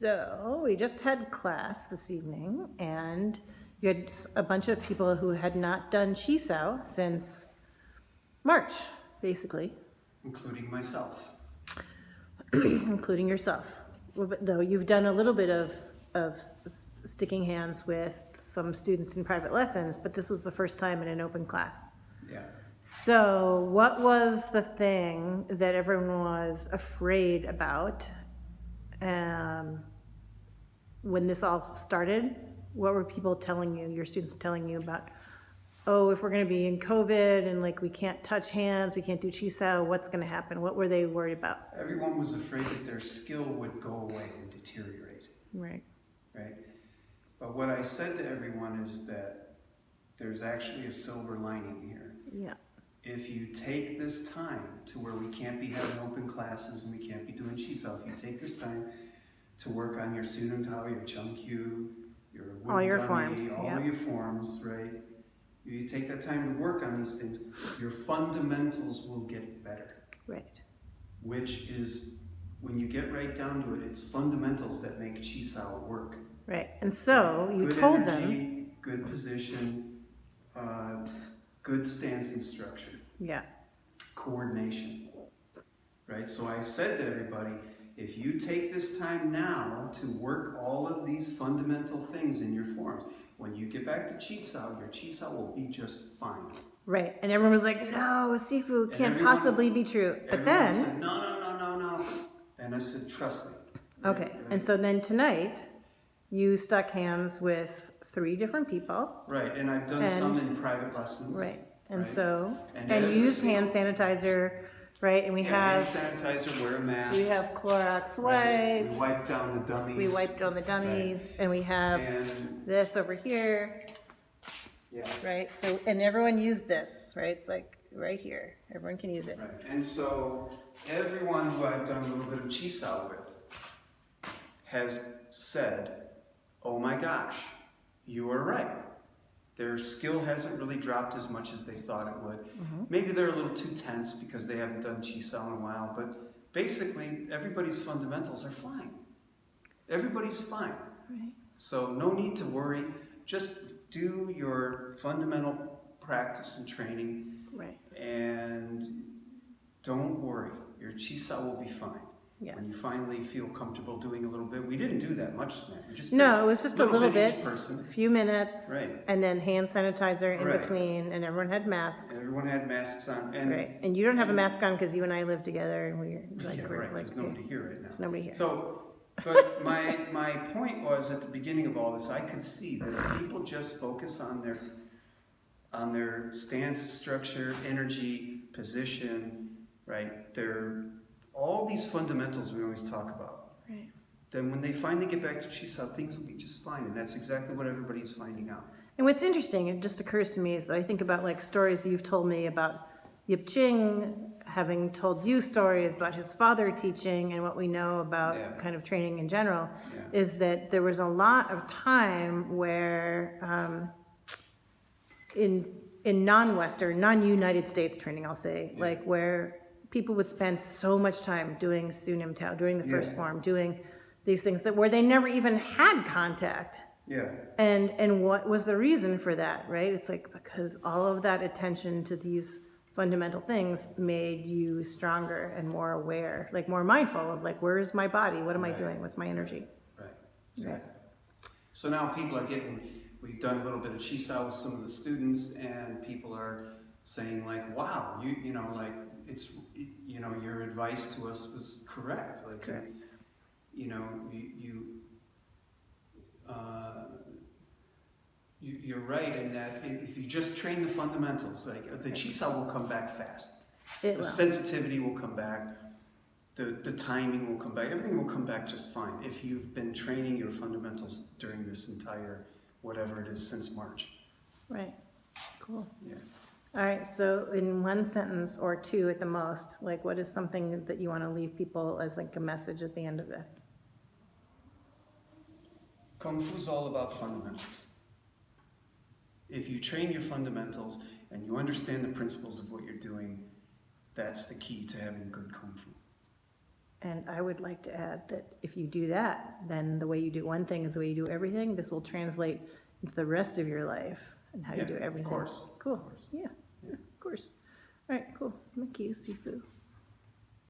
So we just had class this evening, and you had a bunch of people who had not done Chisao since March, basically. Including myself. Including yourself. Though you've done a little bit of sticking hands with some students in private lessons, but this was the first time in an open class. Yeah. So what was the thing that everyone was afraid about when this all started? What were people telling you, your students telling you about, oh, if we're going to be in COVID and like we can't touch hands, we can't do Chisao, what's going to happen? What were they worried about? Everyone was afraid that their skill would go away and deteriorate. Right. Right? But what I said to everyone is that there's actually a silver lining here. Yeah. If you take this time to where we can't be having open classes and we can't be doing Chisao, if you take this time to work on your Sunum Tao, your Chungkyu, your all your dummy, forms, all your forms, right? You take that time to work on these things, your fundamentals will get better. Right. Which is, when you get right down to it, it's fundamentals that make Chisao work. Right. And so you good told energy, them. Good position, good stance and structure. Yeah. Coordination. Right? So I said to everybody, if you take this time now to work all of these fundamental things in your forms, when you get back to Chisao, your Chisao will be just fine. Right. And everyone was like, no, Sifu can't possibly be true. But then said, no. And I said, trust me. Okay. Right. And so then tonight you stuck hands with 3 different people. Right. And I've done some in private lessons. Right. And so and you use hand sanitizer. Right, and we have hand sanitizer, wear a mask. We have Clorox wipes. We wipe down the dummies. We wipe down the dummies, and we have this over here. Yeah. Right. So, and everyone used this. Right. It's like right here. Everyone can use it. Right. And so everyone who I've done a little bit of Chisao with has said, "Oh my gosh, you were right. Their skill hasn't really dropped as much as they thought it would. Mm-hmm. Maybe they're a little too tense because they haven't done Chisao in a while, but basically everybody's fundamentals are fine. Everybody's fine. Right. So no need to worry. Just do your fundamental practice and training. Right. And don't worry. Your Chisao will be fine. Yes. When you finally feel comfortable doing a little bit. We didn't do that much tonight. We just it was just a little bit, each person. A few minutes, right. And then hand sanitizer in between, and everyone had masks. Everyone had masks on. And you don't have a mask on because you and I live together, and we're like, there's nobody here right now. There's nobody here. So, but my point was at the beginning of all this, I could see that if people just focus on their stance, structure, energy, position, right, all these fundamentals we always talk about. Right. Then when they finally get back to Chisao, things will be just fine, and that's exactly what everybody's finding out. And what's interesting, it just occurs to me, is that I think about like stories you've told me about Yip Ching having told you stories about his father teaching, and what we know about kind of training in general, is that there was a lot of time where in non-Western, non-United States training, I'll say, like where people would spend so much time doing Sunum Tao, doing the first form, doing these things where they never even had contact. Yeah. And what was the reason for that, right? It's like because all of that attention to these fundamental things made you stronger and more aware, like more mindful of like, where's my body? What am I doing? What's my energy? Right. Exactly. So now people are we've done a little bit of Chisao with some of the students, and people are saying like, wow, you know, like it's, you know, your advice to us was correct. Like, correct. You know, you're right in that if you just train the fundamentals, like the Chisao will come back fast. The sensitivity will come back. The timing will come back. Everything will come back just fine if you've been training your fundamentals during this entire, whatever it is, since March. Right. Cool. Yeah. All right, so in one sentence or 2 at the most, like what is something that you want to leave people as like a message at the end of this? Kung Fu's all about fundamentals. If you train your fundamentals and you understand the principles of what you're doing, that's the key to having good Kung Fu. And I would like to add that if you do that, then the way you do one thing is the way you do everything. This will translate into the rest of your life and how you do everything. Of course. Cool. Of course. Yeah, of course. All right, cool. Thank you, Sifu.